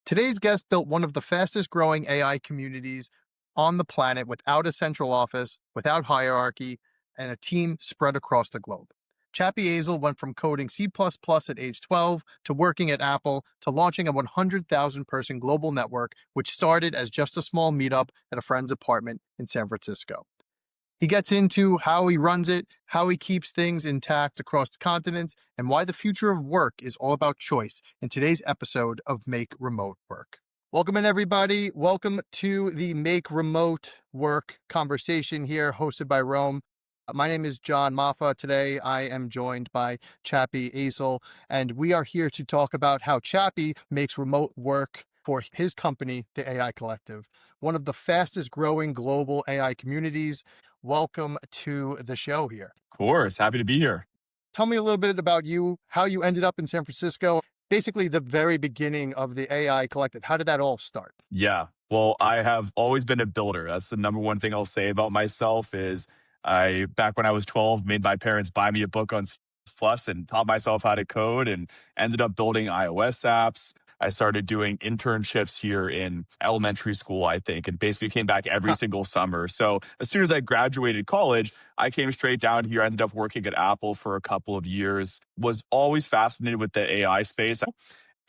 Today's guest built one of the fastest growing AI communities on the planet without a central office, without hierarchy, and a team spread across the globe. Chappy Asel went from coding C++ at age 12 to working at Apple to launching a 100,000 person global network, which started as just a small meetup at a friend's apartment in San Francisco. He gets into how he runs it, how he keeps things intact across the continents, and why the future of work is all about choice in today's episode of Make Remote Work. Welcome in, everybody. Welcome to the Make Remote Work conversation here, hosted by Rome. My name is John Maffa. Today, I am joined by Chappy Asel, and we are here to talk about how Chappy makes remote work for his company, the AI Collective, one of the fastest growing global AI communities. Welcome to the show here. Of course. Happy to be here. Tell me a little bit about you, how you ended up in San Francisco, basically the very beginning of the AI Collective. How did that all start? Yeah. Well, I have always been a builder. That's the number one thing I'll say about myself is back when I was 12, made my parents buy me a book on C++ and taught myself how to code and ended up building iOS apps. I started doing internships here in elementary school, I think, and basically came back every Huh. single summer. So as soon as I graduated college, I came straight down here. I ended up working at Apple for a couple of years, was always fascinated with the AI space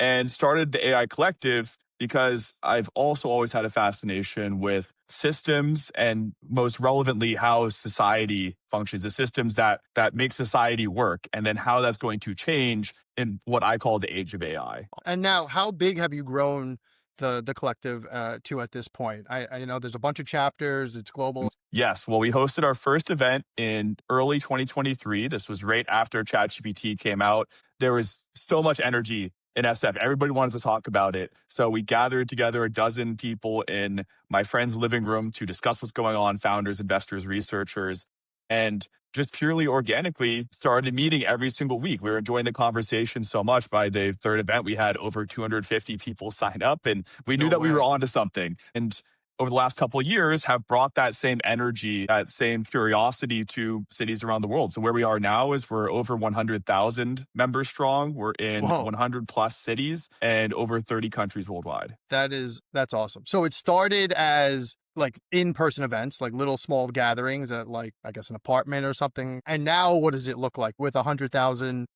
and started the AI Collective because I've also always had a fascination with systems and most relevantly how society functions, the systems that make society work, and then how that's going to change in what I call the age of AI. And now, how big have you grown the collective to at this point? I know there's a bunch of chapters, it's global. Yes. Well, we hosted our first event in early 2023. This was right after ChatGPT came out. There was so much energy in SF. Everybody wanted to talk about it. So we gathered together a dozen people in my friend's living room to discuss what's going on, founders, investors, researchers, and just purely organically started meeting every single week. We were enjoying the conversation so much. By the third event, we had over 250 people sign up, and we knew No that we were way. onto something. And over the last couple of years have brought that same energy, that same curiosity to cities around the world. So where we are now is we're over 100,000 members strong. We're in Whoa, 100 plus cities and over 30 countries worldwide. that's awesome. So it started as like in-person events, like little small gatherings at, like, I guess, an apartment or something. And now what does it look like with 100,000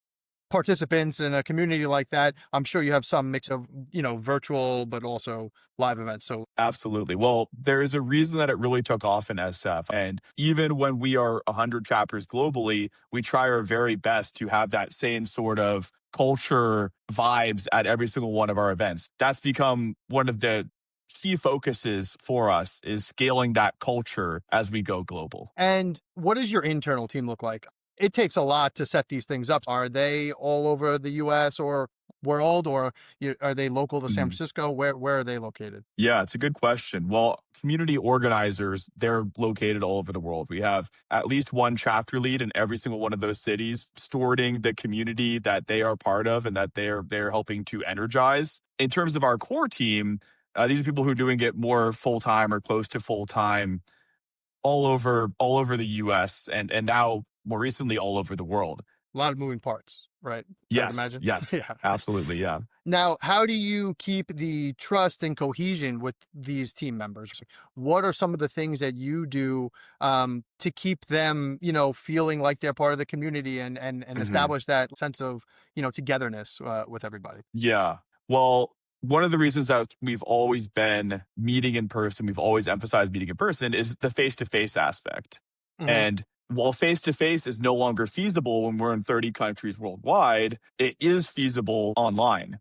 participants in a community like that? I'm sure you have some mix of, virtual, but also live events. So Absolutely. Well, there is a reason that it really took off in SF. And even when we are 100 chapters globally, we try our very best to have that same sort of culture vibes at every single one of our events. That's become one of the key focuses for us is scaling that culture as we go global. And what does your internal team look like? It takes a lot to set these things up. Are they all over the US or world, or are they local to San Francisco? Where are they located? Yeah, it's a good question. Well, community organizers, they're located all over the world. We have at least one chapter lead in every single one of those cities, stewarding the community that they are part of and that they're helping to energize. In terms of our core team, these are people who are doing it more full time or close to full time all over the US and now more recently all over the world. A lot of moving parts, right? I would Yes, imagine. yes, Yeah. absolutely, yeah. Now, how do you keep the trust and cohesion with these team members? What are some of the things that you do to keep them, feeling like they're part of the community and Mhm. establish that sense of, togetherness with everybody? Yeah. Well, one of the reasons that we've always been meeting in person, we've always emphasized meeting in person, is the face to face aspect. Hmm. And while face to face is no longer feasible when we're in 30 countries worldwide, it is feasible online.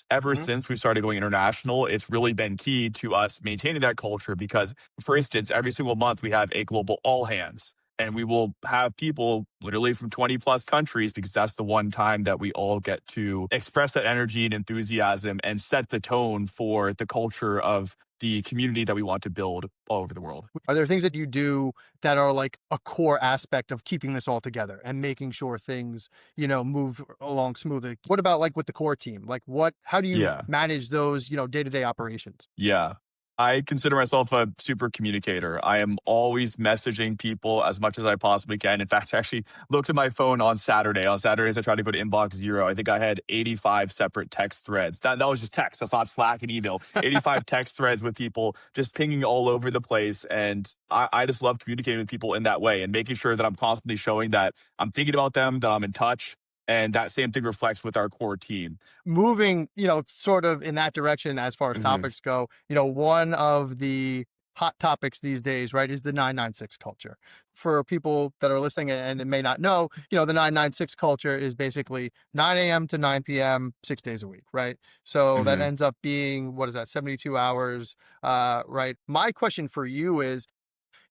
Ever Hmm. since we started going international, it's really been key to us maintaining that culture because, for instance, every single month we have a global all hands. And we will have people literally from 20 plus countries because that's the one time that we all get to express that energy and enthusiasm and set the tone for the culture of the community that we want to build all over the world. Are there things that you do that are like a core aspect of keeping this all together and making sure things, move along smoothly? What about like with the core team? Like how do you Yeah. manage those, day-to-day operations? Yeah. I consider myself a super communicator. I am always messaging people as much as I possibly can. In fact, I actually looked at my phone on Saturday. On Saturdays, I tried to go to inbox zero. I think I had 85 separate text threads. That was just text. That's not Slack and email. 85 text threads with people just pinging all over the place. And I just love communicating with people in that way and making sure that I'm constantly showing that I'm thinking about them, that I'm in touch. And that same thing reflects with our core team. Moving, sort of in that direction as far as Mhm, topics go, one of the hot topics these days, right, is the 996 culture. For people that are listening and may not know, the 996 culture is basically 9 a.m. to 9 p.m., 6 days a week, right? So that mhm, ends up being, what is that, 72 hours, right? My question for you is,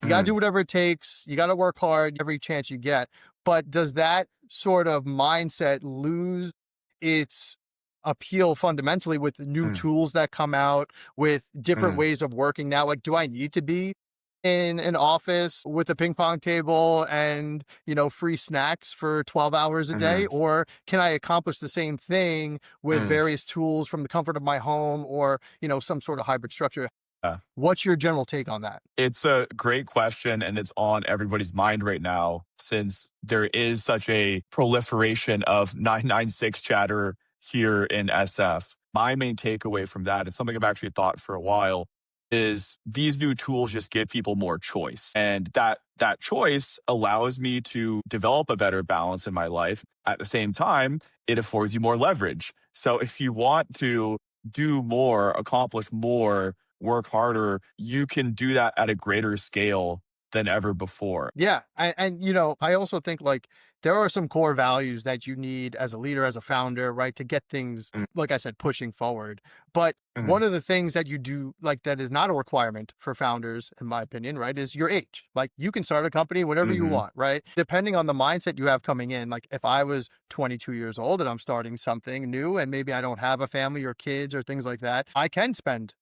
you got to mhm, do whatever it takes. You got to work hard every chance you get. But does that sort of mindset lose its appeal fundamentally with the new mhm, tools that come out, with different mhm, ways of working now? Like, do I need to be in an office with a ping pong table and, free snacks for 12 hours a day? mhm, Or can I accomplish the same thing with mhm. various tools from the comfort of my home or, some sort of hybrid structure? Yeah. What's your general take on that? It's a great question, and it's on everybody's mind right now since there is such a proliferation of 996 chatter here in SF. My main takeaway from that, and something I've actually thought for a while, is these new tools just give people more choice. And that choice allows me to develop a better balance in my life. At the same time, it affords you more leverage. So if you want to do more, accomplish more, work harder, you can do that at a greater scale than ever before. Yeah, and I also think like there are some core values that you need as a leader, as a founder, right, to get things, Mm, like I said, pushing forward. But mhm, one of the things that you do like that is not a requirement for founders, in my opinion, right, is your age. Like you can start a company whenever you mhm, want, right? Depending on the mindset you have coming in. Like if I was 22 years old and I'm starting something new and maybe I don't have a family or kids or things like that, I can spend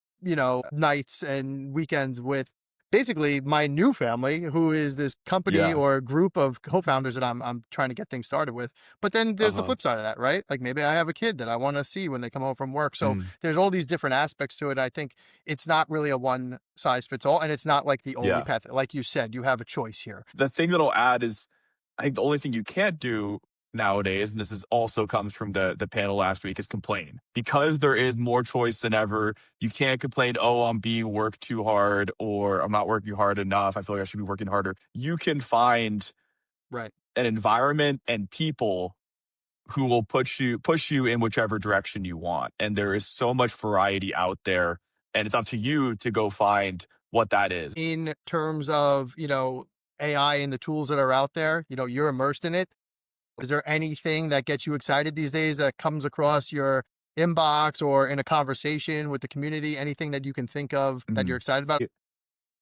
nights and weekends with basically my new family, who is this company yeah, or group of co-founders that I'm trying to get things started with. But then there's the uh-huh, flip side of that, right? Like maybe I have a kid that I want to see when they come home from work. So mm, there's all these different aspects to it. I think it's not really a one size fits all, and it's not like the only yeah. path. Like you said, you have a choice here. The thing that I'll add is I think the only thing you can't do nowadays, and this is also comes from the panel last week, is complain. Because there is more choice than ever, you can't complain, oh, I'm being worked too hard or I'm not working hard enough. I feel like I should be working harder. You can find Right. an environment and people who will push you in whichever direction you want. And there is so much variety out there. And it's up to you to go find what that is. In terms of, AI and the tools that are out there, you're immersed in it. Is there anything that gets you excited these days that comes across your inbox or in a conversation with the community? Anything that you can think of that you're Mhm. excited about?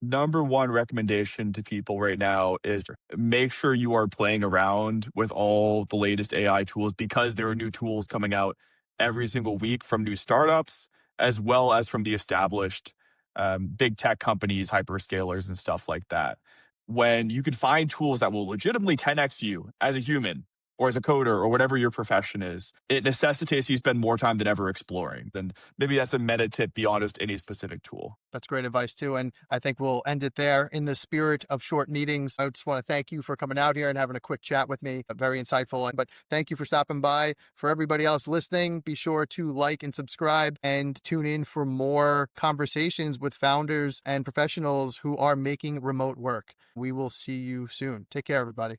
Number one recommendation to people right now is make sure you are playing around with all the latest AI tools because there are new tools coming out every single week from new startups as well as from the established big tech companies, hyperscalers, and stuff like that. When you can find tools that will legitimately 10x you as a human or as a coder or whatever your profession is, it necessitates you spend more time than ever exploring. Then maybe that's a meta tip beyond just any specific tool. That's great advice too. And I think we'll end it there in the spirit of short meetings. I just want to thank you for coming out here and having a quick chat with me. Very insightful. But thank you for stopping by. For everybody else listening, be sure to like and subscribe and tune in for more conversations with founders and professionals who are making remote work. We will see you soon. Take care, everybody.